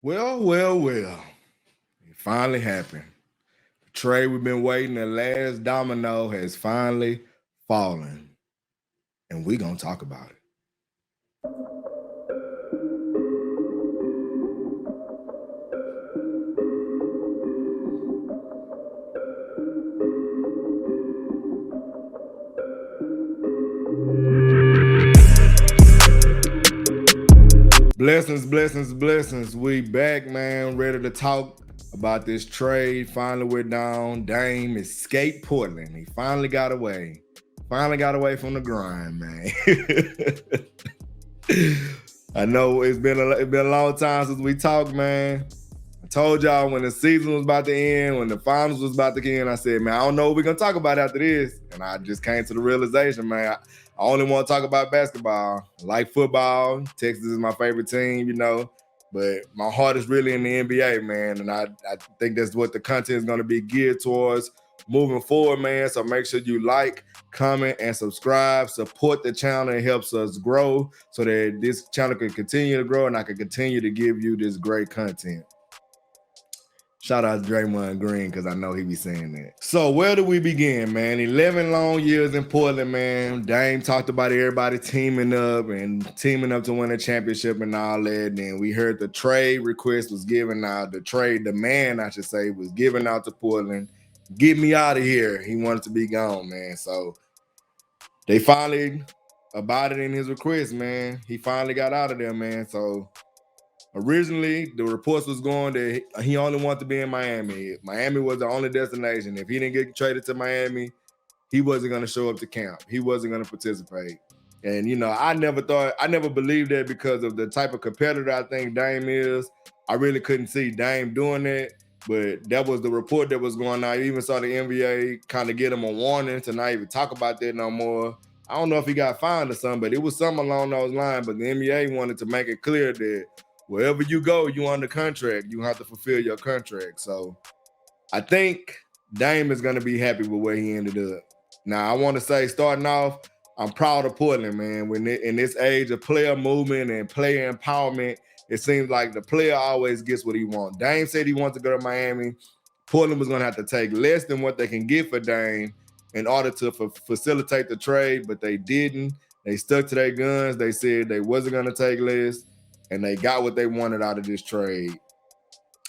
Well. It finally happened. The trade we've been waiting, the last domino has finally fallen. And we're going to talk about it. Blessings. We back, man. Ready to talk about this trade. Finally went down. Dame escaped Portland. He finally got away. Finally got away from the grind, man. I know it's been a long time since we talked, man. I told y'all when the season was about to end, when the finals was about to end, I said, man, I don't know what we're gonna talk about after this. And I just came to the realization, man, I only want to talk about basketball. I like football. Texas is my favorite team, but my heart is really in the NBA, man. And I think that's what the content is gonna be geared towards moving forward, man. So make sure you like, comment, and subscribe. Support the channel. It helps us grow so that this channel can continue to grow and I can continue to give you this great content. Shout out to Draymond Green because I know he be saying that. So where do we begin, man? 11 long years in Portland, man. Dame talked about everybody teaming up to win a championship and all that. Then we heard the trade request was given out. The trade demand, I should say, was given out to Portland. Get me out of here. He wanted to be gone, man. So they finally abided in his request, man. He finally got out of there, man. So originally, the reports was going that he only wanted to be in Miami. Miami was the only destination. If he didn't get traded to Miami, he wasn't going to show up to camp. He wasn't going to participate. And, I never believed that because of the type of competitor I think Dame is. I really couldn't see Dame doing that. But that was the report that was going on. You even saw the NBA kind of get him a warning to not even talk about that no more. I don't know if he got fined or something, but it was something along those lines. But the NBA wanted to make it clear that wherever you go, you under contract. You have to fulfill your contract. So I think Dame is going to be happy with where he ended up. Now, I want to say, starting off, I'm proud of Portland, man. In this age of player movement and player empowerment, it seems like the player always gets what he wants. Dame said he wants to go to Miami. Portland was going to have to take less than what they can get for Dame in order to facilitate the trade, but they didn't. They stuck to their guns. They said they wasn't going to take less, and they got what they wanted out of this trade.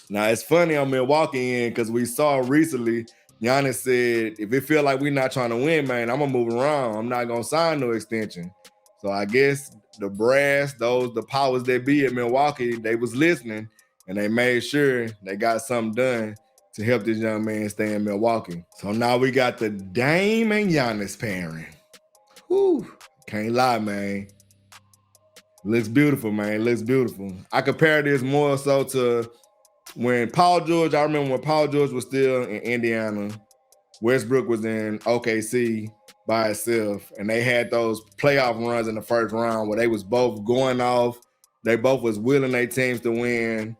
Now, it's funny on Milwaukee end because we saw recently Giannis said, if it feel like we're not trying to win, man, I'm going to move around. I'm not going to sign no extension. So I guess the brass, the powers that be at Milwaukee, they was listening, and they made sure they got something done to help this young man stay in Milwaukee. So now we got the Dame and Giannis pairing. Whew, can't lie, man. Looks beautiful, man. Looks beautiful. I compare this more so to when Paul George, I remember when Paul George was still in Indiana, Westbrook was in OKC by itself, and they had those playoff runs in the first round where they was both going off. They both was willing their teams to win.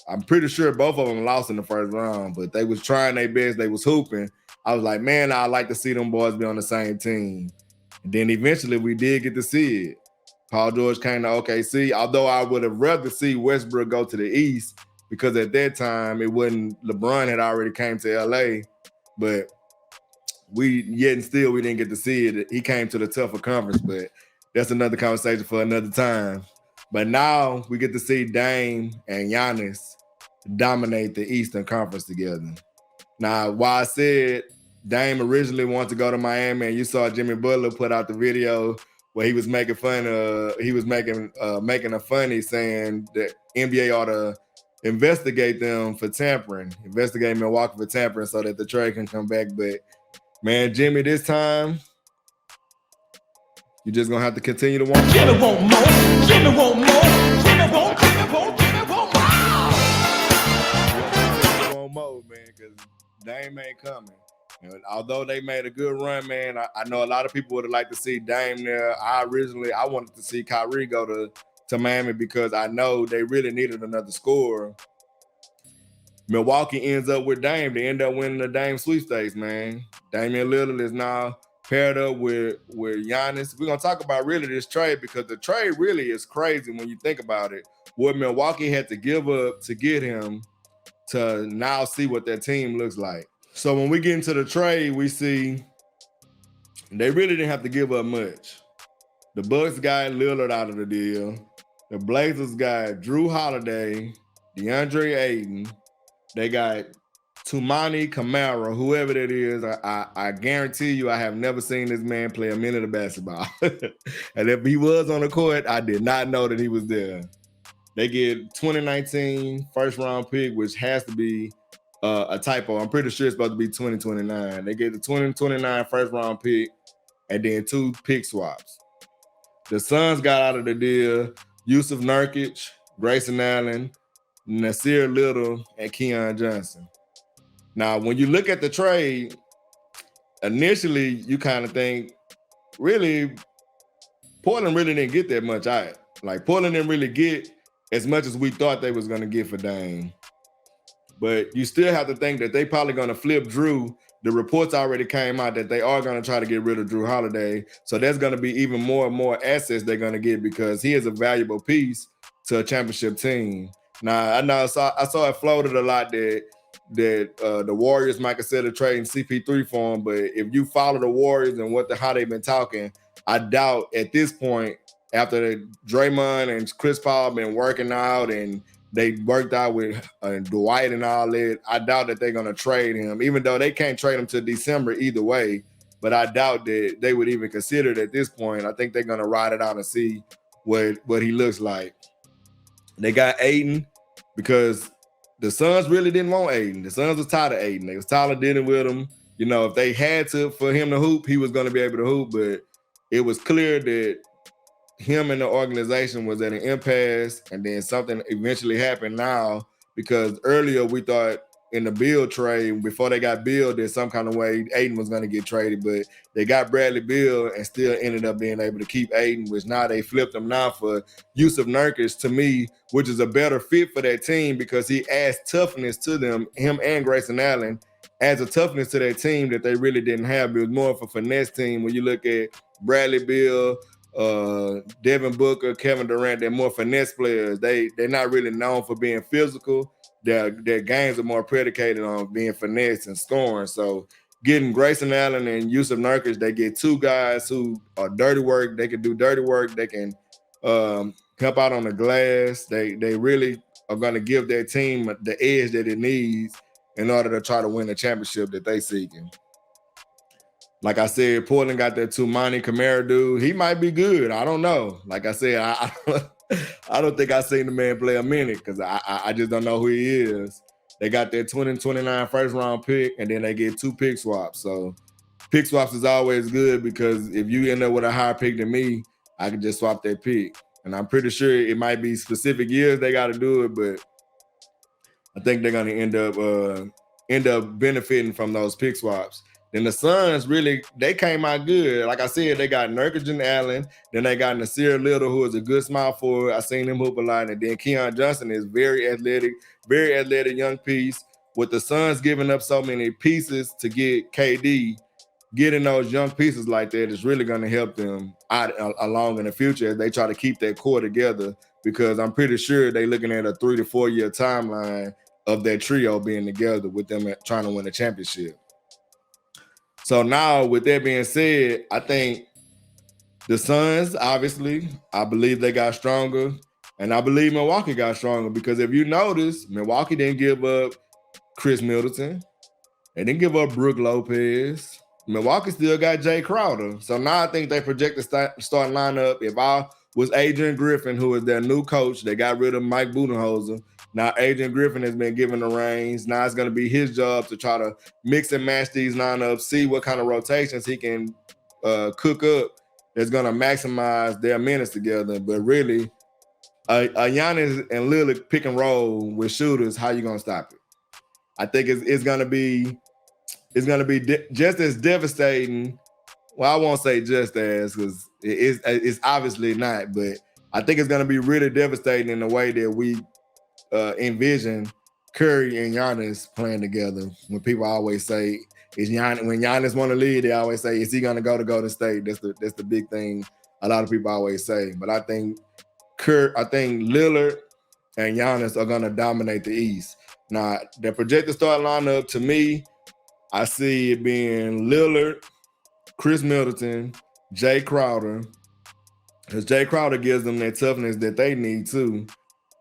I'm pretty sure both of them lost in the first round, but they was trying their best. They was hooping. I was like, man, I'd like to see them boys be on the same team. And then eventually we did get to see it. Paul George came to OKC, although I would have rather see Westbrook go to the East because at that time it wasn't LeBron had already came to LA, but we didn't get to see it. He came to the tougher conference, but that's another conversation for another time. But now we get to see Dame and Giannis dominate the Eastern Conference together. Now, while I said Dame originally wanted to go to Miami, and you saw Jimmy Butler put out the video where he was making fun of, making a funny saying that NBA ought to investigate them for tampering, investigate Milwaukee for tampering so that the trade can come back. But man, Jimmy, this time you're just gonna have to continue to want more. Jimmy want more. Jimmy want more. Jimmy want more. Jimmy want more, man, because Dame ain't coming. And although they made a good run, man, I know a lot of people would have liked to see Dame there. I wanted to see Kyrie go to Miami because I know they really needed another scorer. Milwaukee ends up with Dame. They end up winning the Dame sweepstakes, man. Damian Lillard is now paired up with Giannis. We're going to talk about really this trade because the trade really is crazy when you think about it. what Milwaukee had to give up to get him to now see what their team looks like. So when we get into the trade, we see they really didn't have to give up much. The Bucks got Lillard out of the deal. The Blazers got Drew Holiday, DeAndre Ayton. They got Toumani Camara, whoever that is. I guarantee you I have never seen this man play a minute of basketball. And if he was on the court, I did not know that he was there. They get 2019 first round pick, which has to be a typo. I'm pretty sure it's supposed to be 2029. They get the 2029 first round pick and then 2 pick swaps. The Suns got out of the deal Yusuf Nurkic, Grayson Allen, Nasir Little, and Keon Johnson. Now, when you look at the trade, initially you kind of think, really, Portland really didn't get that much out. Like, Portland didn't really get as much as we thought they was going to get for Dame. But you still have to think that they probably going to flip Drew. The reports already came out that they are going to try to get rid of Drew Holiday. So there's going to be even more and more assets they're going to get because he is a valuable piece to a championship team. Now, I saw it floated a lot that the Warriors might consider trading CP3 for him, but if you follow the Warriors and how they've been talking, I doubt at this point, after Draymond and Chris Paul been working out and they worked out with Dwight and all that, I doubt that they're going to trade him, even though they can't trade him to December either way. But I doubt that they would even consider it at this point. I think they're going to ride it out and see what he looks like. They got Ayton because the Suns really didn't want Ayton. The Suns was tired of Ayton. They was tired of dealing with him. You know, if they had to for him to hoop, he was going to be able to hoop. But it was clear that him and the organization was at an impasse, and then something eventually happened now because earlier we thought in the Beal trade, before they got Beal, that some kind of way Ayton was going to get traded, but they got Bradley Beal and still ended up being able to keep Ayton, which now they flipped him now for Yusuf Nurkic, to me, which is a better fit for that team because he adds toughness to them. Him and Grayson Allen adds a toughness to that team that they really didn't have. It was more of a finesse team. When you look at Bradley Beal, Devin Booker, Kevin Durant, they're more finesse players. They're not really known for being physical. Their games are more predicated on being finesse and scoring. So getting Grayson Allen and Yusuf Nurkic, they get 2 guys who are dirty work. They can do dirty work. They can help out on the glass. They really are going to give their team the edge that it needs in order to try to win the championship that they seeking. Like I said, Portland got that Toumani Camara dude. He might be good. I don't know. Like I said, I don't think I've seen the man play a minute because I just don't know who he is. They got their 2029 first round pick, and then they get 2 pick swaps. So pick swaps is always good because if you end up with a higher pick than me, I can just swap that pick. And I'm pretty sure it might be specific years they got to do it, but I think they're going to end up benefiting from those pick swaps. Then the Suns really, they came out good. Like I said, they got Nurkic and Allen. Then they got Nasir Little, who is a good small forward. I seen him hoop a lot. And then Keon Johnson is very athletic young piece. With the Suns giving up so many pieces to get KD, getting those young pieces like that is really going to help them out along in the future as they try to keep that core together, because I'm pretty sure they're looking at a 3 to 4 year timeline of that trio being together with them trying to win a championship. So now, with that being said, I think the Suns, obviously, I believe they got stronger, and I believe Milwaukee got stronger because if you notice, Milwaukee didn't give up Chris Middleton. They didn't give up Brook Lopez. Milwaukee still got Jay Crowder. So now I think they project the starting lineup. If I was Adrian Griffin, who is their new coach, they got rid of Mike Budenholzer. Now Adrian Griffin has been given the reins. Now it's going to be his job to try to mix and match these lineups, see what kind of rotations he can cook up that's going to maximize their minutes together. But really, a Giannis and Lillard pick and roll with shooters, how you going to stop it? I think it's going to be just as devastating. Well, I won't say just as, because it's obviously not, but I think it's going to be really devastating in the way that we envision Curry and Giannis playing together. When people always say, when Giannis want to lead, they always say, is he going to go to Golden State? That's the big thing a lot of people always say. But I think Lillard and Giannis are going to dominate the East. Now, the projected start lineup, to me, I see it being Lillard, Chris Middleton, Jay Crowder, because Jay Crowder gives them that toughness that they need too.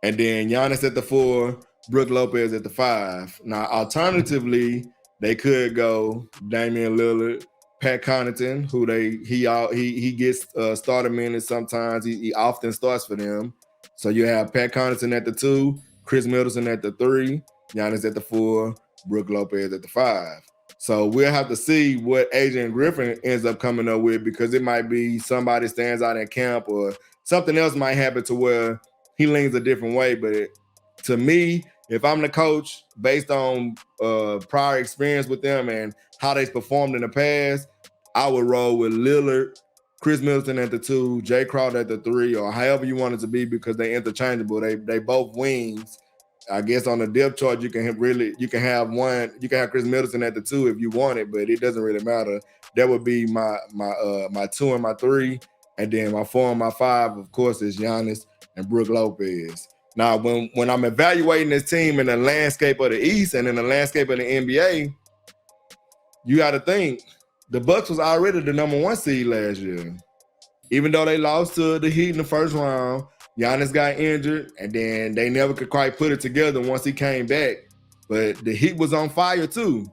And then Giannis at the 4, Brook Lopez at the 5. Now, alternatively, they could go Damian Lillard, Pat Connaughton, who he gets starter minutes sometimes. He often starts for them. So you have Pat Connaughton at the 2, Chris Middleton at the 3, Giannis at the 4, Brook Lopez at the 5. So we'll have to see what Adrian Griffin ends up coming up with, because it might be somebody stands out in camp or something else might happen to where he leans a different way. But to me, if I'm the coach, based on prior experience with them and how they've performed in the past, I would roll with Lillard, Chris Middleton at the 2, Jay Crowder at the 3, or however you want it to be, because they're interchangeable. They both wings. I guess on the depth chart, you can have Chris Middleton at the 2 if you want it, but it doesn't really matter. That would be my 2 and my 3, and then my 4 and my 5, of course, is Giannis and Brook Lopez. Now, when I'm evaluating this team in the landscape of the East and in the landscape of the NBA, you got to think the Bucks was already the number 1 seed last year. Even though they lost to the Heat in the first round, Giannis got injured, and then they never could quite put it together once he came back. But the Heat was on fire too.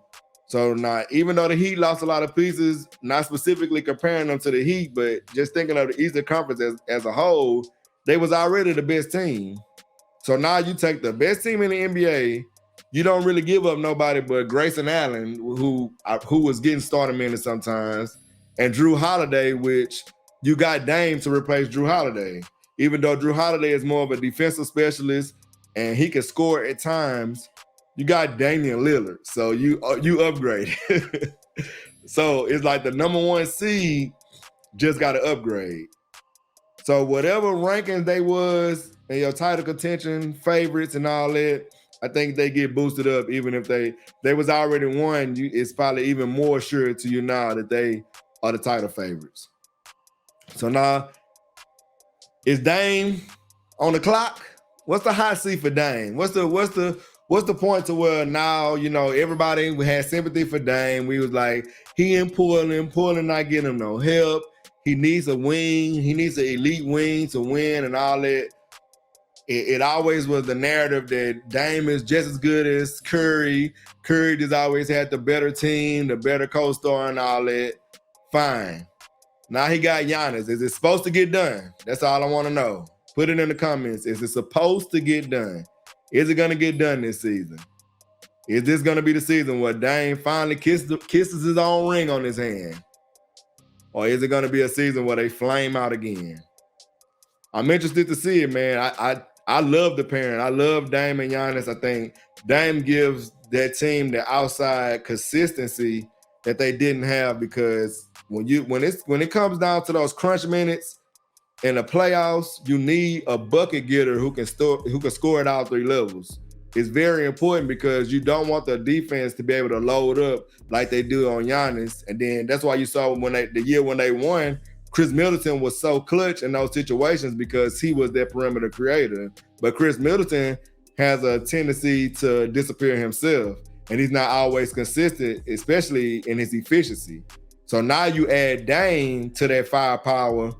So now, even though the Heat lost a lot of pieces, not specifically comparing them to the Heat, but just thinking of the Eastern Conference as a whole, they was already the best team. So now you take the best team in the NBA, you don't really give up nobody but Grayson Allen, who was getting starting minutes sometimes, and Drew Holiday, which you got Dame to replace Drew Holiday. Even though Drew Holiday is more of a defensive specialist and he can score at times, you got Damian Lillard. So you upgrade. So it's like the number 1 seed just got to upgrade. So whatever rankings they was in your title contention, favorites and all that, I think they get boosted up. Even if they was already won, it's probably even more sure to you now that they are the title favorites. So now, is Dame on the clock? What's the hot seat for Dame? What's the point to where now, everybody, we had sympathy for Dame. We was like, he in Portland not getting him no help. He needs a wing. He needs an elite wing to win and all that. It always was the narrative that Dame is just as good as Curry. Curry just always had the better team, the better co-star and all that. Fine. Now he got Giannis. Is it supposed to get done? That's all I want to know. Put it in the comments. Is it supposed to get done? Is it going to get done this season? Is this going to be the season where Dame finally kisses his own ring on his hand? Or is it going to be a season where they flame out again? I'm interested to see it, man. I love the pairing. I love Dame and Giannis. I think Dame gives that team the outside consistency that they didn't have, because when it comes down to those crunch minutes in the playoffs, you need a bucket getter who can score at all 3 levels. It's very important, because you don't want the defense to be able to load up like they do on Giannis. And then that's why you saw the year when they won, Chris Middleton was so clutch in those situations because he was that perimeter creator. But Chris Middleton has a tendency to disappear himself, and he's not always consistent, especially in his efficiency. So now you add Dame to that firepower,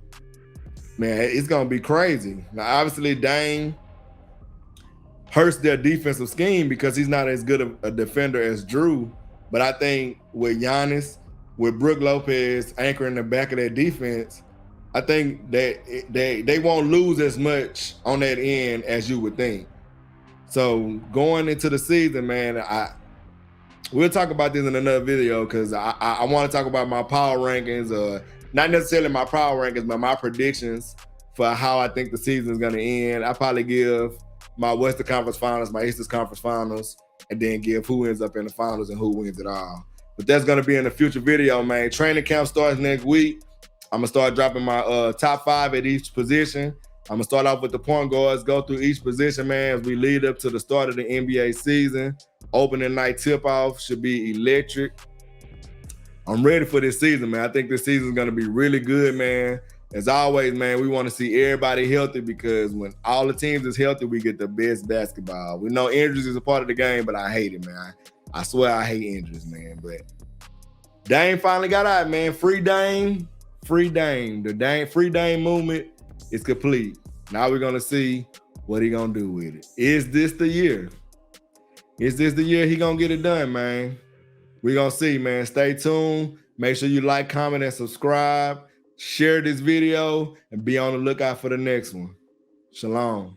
man, it's going to be crazy. Now, obviously, Dame hurts their defensive scheme because he's not as good a defender as Drew. But I think with Giannis, with Brook Lopez anchoring the back of their defense, I think that they won't lose as much on that end as you would think. So going into the season, man, we'll talk about this in another video, because I want to talk about my power rankings, not necessarily my power rankings, but my predictions for how I think the season is going to end. I probably give my Western Conference Finals, my Eastern Conference Finals, and then give who ends up in the finals and who wins it all. But that's going to be in a future video, man. Training camp starts next week. I'm going to start dropping my top 5 at each position. I'm going to start off with the point guards, go through each position, man, as we lead up to the start of the NBA season. Opening night tip-off should be electric. I'm ready for this season, man. I think this season is going to be really good, man. as always, man, we want to see everybody healthy because when all the teams is healthy, we get the best basketball. We know injuries is a part of the game, but I hate it, man. I swear I hate injuries, man. But Dame finally got out, man. Free Dame. Free Dame. The Free Dame movement is complete. Now we're going to see what he going to do with it. Is this the year? Is this the year he going to get it done, man? We're going to see, man. Stay tuned. Make sure you like, comment, and subscribe. Share this video and be on the lookout for the next one. Shalom.